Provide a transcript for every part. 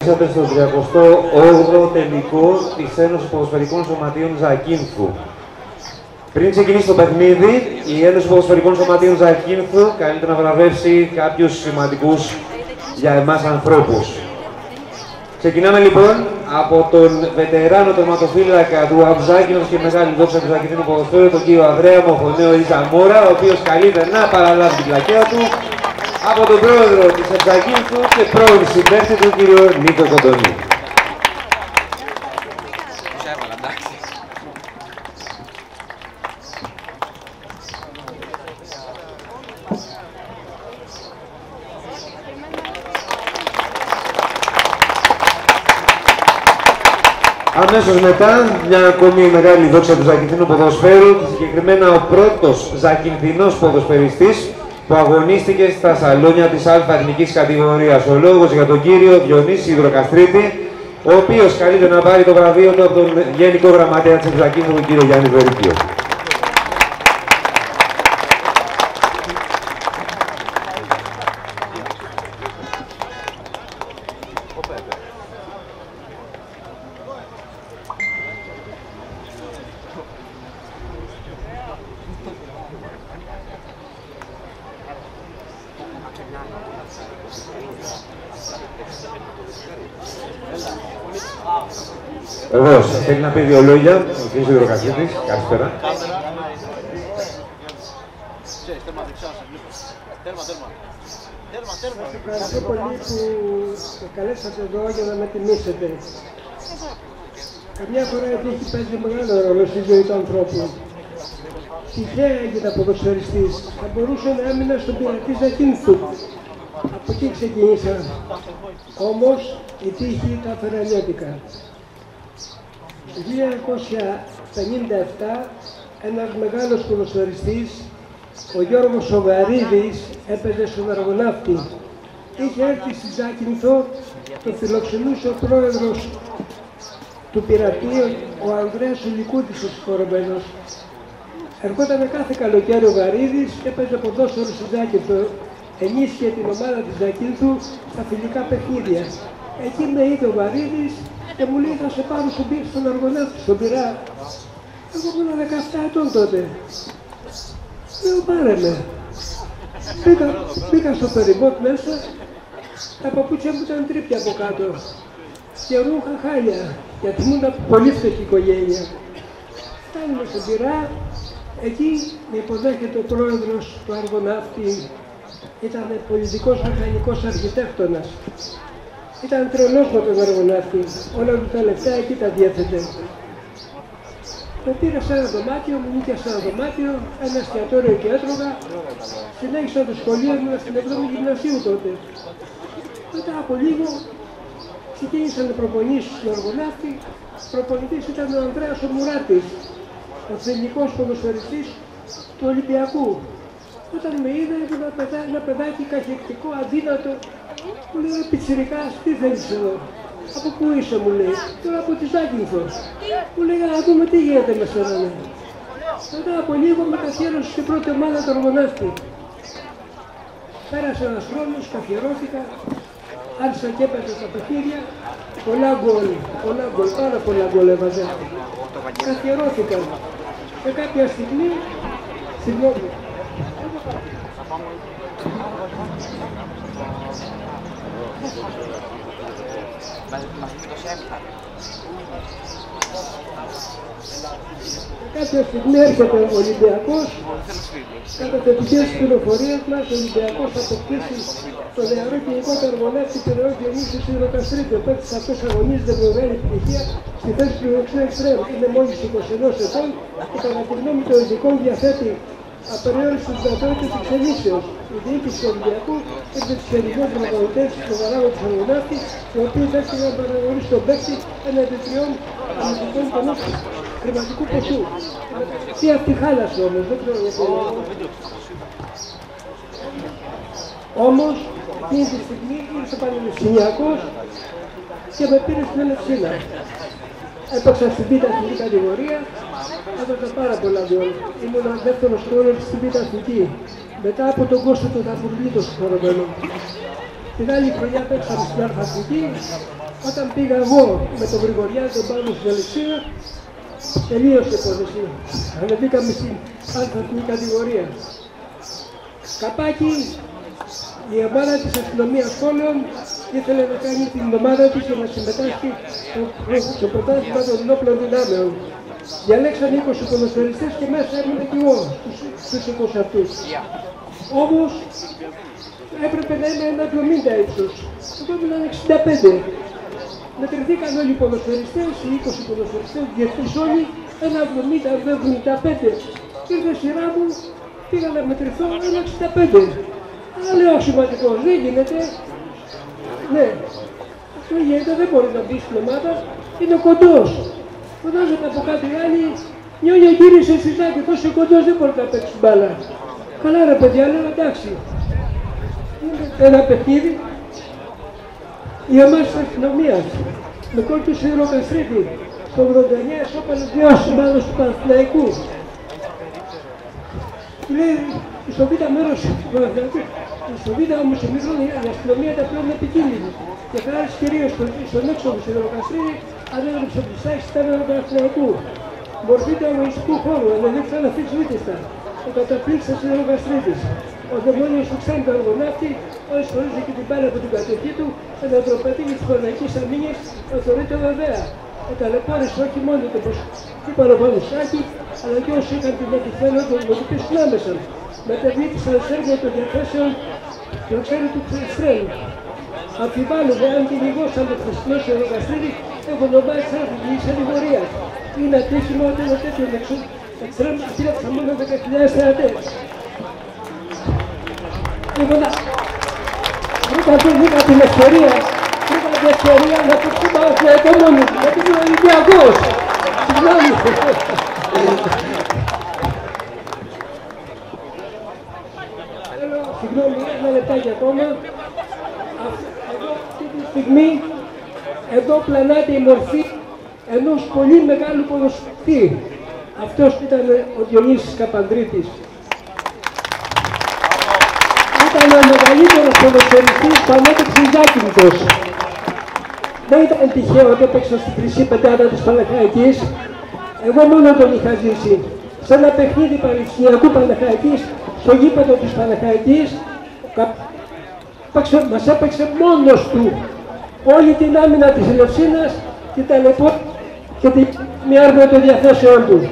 Ήρθατε στο 38ο τελικό της Ένωσης Ποδοσφαιρικών Σωματείων Ζακίνθου. Πριν ξεκινήσει το παιχνίδι, η Ένωση Ποδοσφαιρικών Σωματείων Ζακίνθου καλείται να βραβεύσει κάποιους σημαντικούς για εμάς ανθρώπους. Ξεκινάμε λοιπόν από τον βετεράνο τερματοφύλακα του Αμπζάκηνος και μεγάλη δόξα του Ζακινθίνου ποδοσφαίρου, τον κύριο Ανδρέα Μοχονέο Ιζαμόρα, ο οποίος καλείται να παραλάβει την πλακέα του από τον πρόεδρο της Αμπζακίνθου και πρώην συμπαίχτη του, κύριο Νίκο Κοντονή. Αμέσως μετά, μια ακόμη μεγάλη δόξα του Ζακινθίνου ποδοσφαίρου, και συγκεκριμένα ο πρώτος Ζακινθινός ποδοσφαιριστής που αγωνίστηκε στα σαλόνια της εθνικής κατηγορίας. Ο λόγος για τον κύριο Διονύση Υδροκαστρίτη, ο οποίος καλείται να πάρει το βραβείο του από τον Γενικό Γραμματέα της Ζακίνθου, τον κύριο Γιάννη Βερικείο. Βεβαίως, θέλει να πει δύο λόγια ο κ. Υδροκαστρίτης. Καλησπέρα. Ευχαριστώ πολύ που με καλέσατε εδώ για να με τιμήσετε. Καμιά φορά έχει παίζει μεγάλο ρόλο στη ζωή του ανθρώπου. Τυχαία έγινε ποδοσφαιριστής. Θα μπορούσε να έμεινα στον πειρατή Ζακίνθου. Από εκεί ξεκίνησα. Όμως η τύχη τα έφερε αλλιώτικα. Το 1957 ένας μεγάλος ποδοσφαιριστής, ο Γιώργος Σοβαρίδης, έπαιζε στον Αργοναύτη. Είχε έρθει στη Ζάκυνθο, το φιλοξενούσε ο πρόεδρος του πειρατή, ο Ανδρέας Ουλικούτης, ο συγχωρεμένος. Ερχόταν κάθε καλοκαίρι ο Βαρίδης και έπαιζε ποδόσφαιρο στη Ζάκυνθο. Ενίσχυε την ομάδα της Ζακίνθου στα φιλικά παιχνίδια. Εκεί με είδε ο Βαρίδης και μου λέει: θα σε πάρω στον Αργοναύτη, στον Πειρά. Εγώ ήμουν 17 ετών τότε. Λέω: πάρε με. Μπήκα στο περιμπότ μέσα, τα παπούτσια μου ήταν τρίπια από κάτω. Και ρούχα χάλια, γιατί ήμουν πολύ φτωχή οικογένεια. Φτάνουμε στον Πειρά, εκεί με υποδέχεται ο πρόεδρος του Αργοναύτη. Ήταν πολιτικός μηχανικός αρχιτέκτονας. Ήταν τρελός με τον Αργοναύτη. Όλα του τα λεφτά εκεί τα διέθετε. Με πήρε σε ένα δωμάτιο, μου νοικιάσε ένα δωμάτιο, ένα εστιατόριο και έτρωγα. Συνέχισα το σχολείο μου στην 7η γυμνασίου τότε. Μετά από λίγο ξεκίνησαν οι προπονήσεις του Αργοναύτη. Προπονητής ήταν ο Ανδρέας ο Μουράτης, ο εθνικός ποδοσφαιριστής του Ολυμπιακού. Όταν με είδε, ένα παιδάκι καχεκτικό, αδύνατο, μου λέει: πιτσιρικάς, τι θέλεις εδώ? Από πού είσαι, μου λέει? Τώρα από τη Ζάκυνθο. Μου λέει: να δούμε τι γίνεται με σένα. Μετά από λίγο με καθιέρωσε στην πρώτη ομάδα του Αργοναύτη. Πέρασε ένας χρόνος, καθιερώθηκα, άρχισα και έπαιζα στα παιχνίδια. Πολλά γκολ, πάρα πολλά γκολ έβαζα. Καθιερώθηκα. Και κάποια στιγμή, συγγνώμη, κάποια στιγμή έρχεται ο Ολυμπιακός, κατά τετυχές πληροφορίες μας, ο Ολυμπιακός θα αποκτήσει το νεαρό κοινικό του Αργοναύτη Πειραιώς Διονύσης Υδροκαστρίτη. Ο παίκτης αυτός αγωνίζεται με μεγάλη επιτυχία στη θέση του δεξιού εξτρέμ. Είναι μόλις 21 ετών και κατά τη γνώμη των ειδικών διαθέτει απεριόριστες δυνατότητες εξελίξεως. Η διοίκηση του Ολυμπιακού έχει τους ελληνικούς προπονητές στον παράγοντα του Αργοναύτη, οι οποίοι δέχτηκαν να παραγωνίσουν τον παίκτη έναντι 3 αμυντικών τονών χρηματικού ποσού. Τι αυτή χάλασε όμως, δεν ξέρω γιατί. Όμως, εκείνη τη στιγμή ήρθε πανεπιστημιακός και με πήρε στην Ελευσίνα. Έπαιξα στην Β' εθνική κατηγορία, έβαζα πάρα πολλά γκολ. Ήμουν δεύτερος σκόρερ στην Β' εθνική. Μετά από τον Κώστα τον Ταφουρλή, το συγχωρεμένο. Την άλλη χρονιά παίξαμε στην Α' εθνική Όταν πήγα εγώ με τον Γρηγοριάδη τον πάνω στην Αλεξία, τελείωσε η υπόθεση. Ανεβήκαμε στην αλφα κατηγορία. Καπάκι, η ομάδα της αστυνομίας Πόλεων ήθελε να κάνει την ομάδα της για να συμμετάσχει στο πρωτάθλημα των ενόπλων δυνάμεων. Διαλέξαν 20 ποδοσφαιριστές και μέσα έμεινε και εγώ στους 20 αυτούς. Όμως έπρεπε να είμαι 1,70 ύψος. Εγώ ήμουν 65. Μετρηθήκαν όλοι οι ποδοσφαιριστές, οι 20 ποδοσφαιριστές, οι διεθνείς όλοι, 1,70-1,75. Ήρθε η σειρά μου, πήγα να μετρηθώ 1,65. Αλλά λέω σημαντικό, δεν γίνεται. Ναι, αυτό γίνεται, δεν μπορεί να μπει στην ομάδα, είναι κοντός. Φωνάζεται από κάτι άλλοι, νιώνει ο κύριος Εσυζάκη, τόσο κοντός δεν μπορεί να παίξει μπάλα. Καλά ρε παιδιά, λέω εντάξει. Είναι ένα παιχνίδι, η ομάδα της αστυνομίας, με κόλ του Σιδηροκαστρίτη, στο 89 εσώπανε 2 σημάδες του Παναθηναϊκού. Λέει, στο β' μέρος του Παναθηναϊκού, στο β' όμως ημίχρονο η αστυνομία ήταν πλέον επικίνδυνη. Και χάρη κυρίως στον έξω του Σιδηροκαστρίτη, ανέγραψε από τις τάξεις ήταν του Παναθηναϊκού. Μορφή του αγωνιστικού χώρου, αλλά δεν ξανά αφιξβήτηστα. Ο καταπλήκτης της Σιδηροκαστρίτης. Ο δαιμόνιος του Ξάνη του Αργοναύτη, όσοι χωρίζει και την μπάλα από την κατοχή του, ένα τροπατήγι της Παναγικής Αμήνης, το θεωρείται βεβαία. Ο ταλαιπώρησε όχι μόνο τον προσωπικό παραπονισάκι, αλλά και όσοι είχαν την επιθέλεια των δημοτικών άμεσα. Μετευνήθησαν σε έργο των διαθέσεων του ξέρει του Ξεστρέλου. Αμφιβάλλουμε αν κυνηγώσαν το χθεσινό Σιδηροκαστρίτη, έχουν ονομάσει σαν αφηγής ανηγορίας. Είναι ατύχημα ότι ένα τέτοιο εξτρέμ φύλαξαν μόνο 10.000 θεατές. Λοιπόν, βρήκα την ευκαιρία να το ξεπάσω το μόνο μου, γιατί είμαι Ολυμπιακός. Συγγνώμη. Συγγνώμη, ένα λεπτάκι ακόμα. Εδώ αυτή τη στιγμή, εδώ πλανάται η μορφή ενός πολύ μεγάλου ποδοσφαιριστή. Αυτός ήταν ο Διονύσης Καπανδρίτης. Ήταν ο μεγαλύτερος ποδοσφαιριστής που ανέπαιξε η Ζάκυνθος. Δεν ήταν τυχαίο ότι έπαιξα στην χρυσή πεντάδα της Παναχαϊκής. Εγώ μόνο τον είχα ζήσει. Σε ένα παιχνίδι πανεπιστημιακού Παναχαϊκής, στο γήπεδο της Παναχαϊκής, μας έπαιξε μόνος του όλη την άμυνα της Ελευσίνας και την άρμα των διαθέσεών του.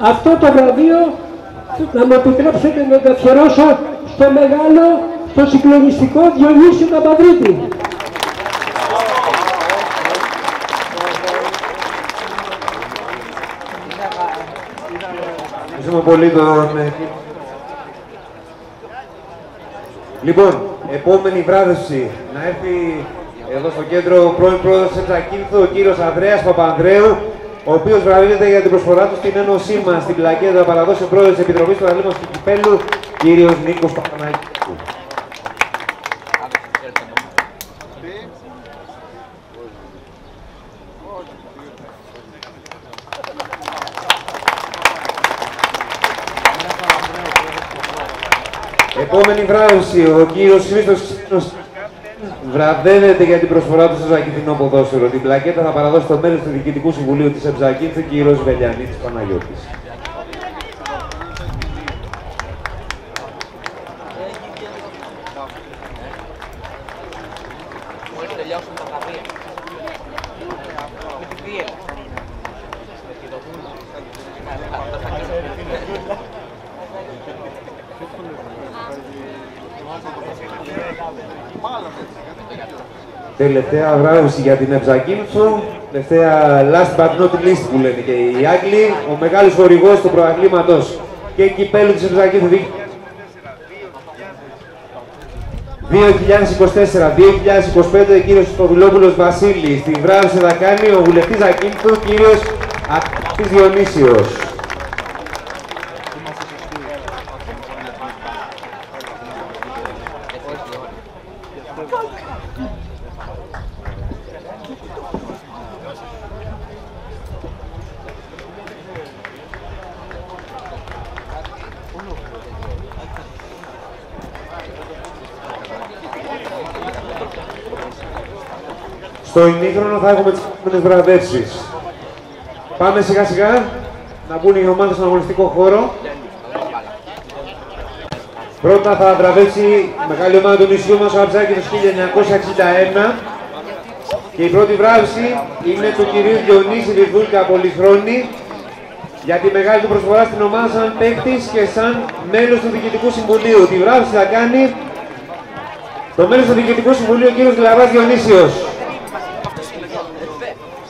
Αυτό το βραβείο, να μου επιτρέψετε να το αφιερώσω στο μεγάλο, στο συγκλονιστικό Διονύσιο Καπανδρίτη. Ευχαριστούμε πολύ τον... Λοιπόν, επόμενη βράδυση να έρθει εδώ στο κέντρο πρώην πρόεδρος της Ζακίνθου, ο κύριος Ανδρέας Παπανδρέου, ο οποίος βραβεύεται για την προσφορά του στην ένωσή μας, στην πλακέτα να παραδώσει ο πρόεδρος της Επιτροπής του Αθλήματος του Κυπέλλου, κύριος Νίκος Παπαναγιώτου. Επόμενη βράδυση, ο κύριος Χρήστος βραβεύεται για την προσφορά του στο Ζακυνθινό ποδόσφαιρο. Την πλακέτα θα παραδώσει στο μέλος του Διοικητικού Συμβουλίου της Ζακίνθου, κύριος Βελιανίτης Παναγιώτης. Τελευταία βράβευση για την Ζακίνθου, τελευταία last but not least που λένε και οι Άγγλοι, ο μεγάλος χορηγός του προαθλήματος και κυπέλλου της Ζακίνθου 2024-2025, κύριος Στοδουλόπουλος Βασίλης. Την βράβευση θα κάνει ο βουλευτής Ζακίνθου, κύριος Ακτής Διονύσιος. Στο ημίχρονο θα έχουμε τις επόμενες βραβεύσεις. Πάμε σιγά σιγά να μπουν οι ομάδες στον αγωνιστικό χώρο. Πρώτα θα βραβεύσει η μεγάλη ομάδα του νησιού μας, ο Αψάκηδος 1961. Και η πρώτη βράβευση είναι του κυρίου Διονύση Βυρδούλκα από Λιχρόνη για τη μεγάλη του προσφορά στην ομάδα σαν παίκτης και σαν μέλος του Διοικητικού Συμβουλίου. Τη βράβευση θα κάνει το μέλος του Διοικητικού Συμβουλίου, ο κύριος Λαβάς Διονύσιος.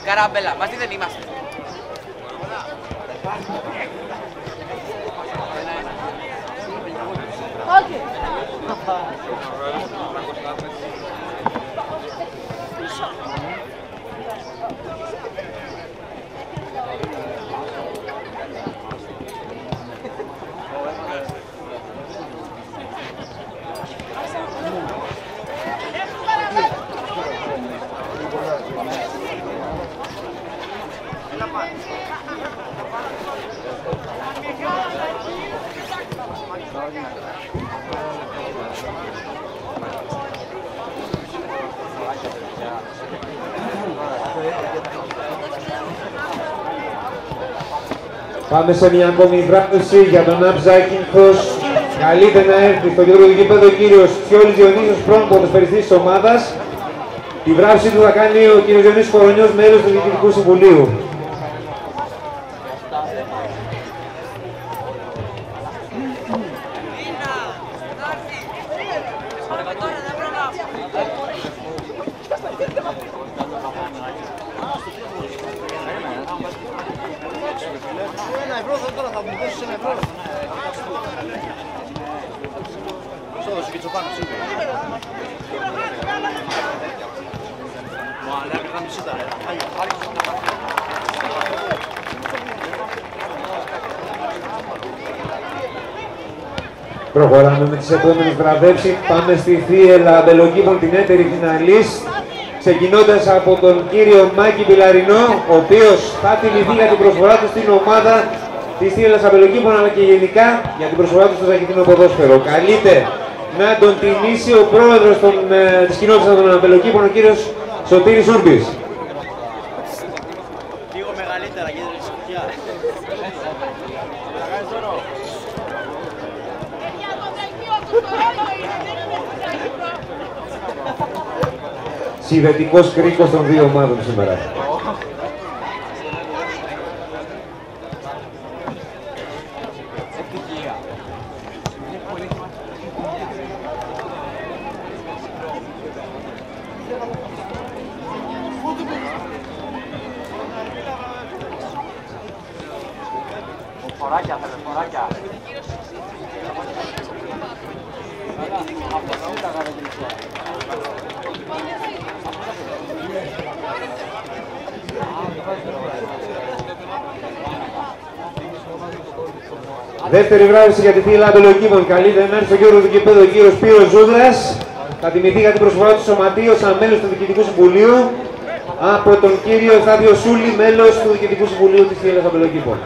Καραμπέλα, μαζί δεν είμαστε. Πάμε σε μια ακόμη βράβευση για τον Αψάκυνθος. Καλείται να έρθει στο κεντρικό γήπεδο ο κύριος Τσιόλης Διονύσιος, πρώην ποδοσφαιριστής της ομάδας. Τη βράβευση του θα κάνει ο κύριος Διονύσιος Κορονιός, μέλος του Διοικητικού Συμβουλίου. Προχωράμε με τις επόμενες βραβεύσεις. Πάμε στη θύελα αμπελοκήπων, την έτερη φιναλίστ, ξεκινώντας από τον κύριο Μάκη Πιλαρινό, ο οποίος θα τιμηθεί για την προσφορά του στην ομάδα της θύελας αμπελοκήπων, αλλά και γενικά για την προσφορά του στο ζακετινό ποδόσφαιρο. Καλείται να τον τιμήσει ο πρόεδρος της κοινότητας των αμπελοκήπων, ο κύριος Σωτήρης Ούρμπης. Λίγο μεγαλύτερα, κέντρο της σκουτιά. Συνδετικός κρίκος των δύο ομάδων σήμερα. Φοράκια, θέλε, φοράκια. Δεύτερη βράβευση για τη θύελα αμπελοκήπων. Καλείται να έρθει στο κέντρο του γηπέδου ο κύριος Σπύρος Ζούδρας. Θα τιμηθεί για την προσφορά του σωματείου σαν μέλος του Διοικητικού Συμβουλίου από τον κύριο Στάδιο Σούλη, μέλος του Διοικητικού Συμβουλίου της θύελας αμπελοκήπων.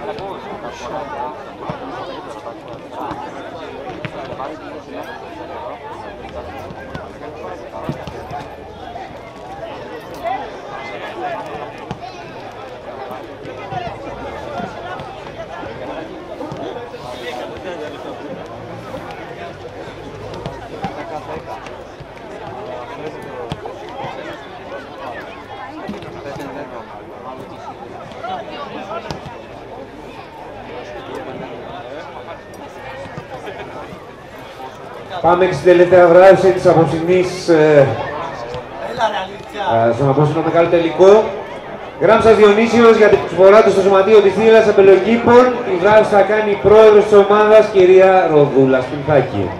Πάμε και στην τελευταία βράβευση της απόψινής στον απόψινο μεγάλο τελικό. Γράμψας Διονύσιος για την προσφορά του στο σωματείο της θύελας αμπελοκήπων. Η βράβευση θα κάνει η πρόεδρος της ομάδας, κυρία Ροδούλα Σπινθάκη.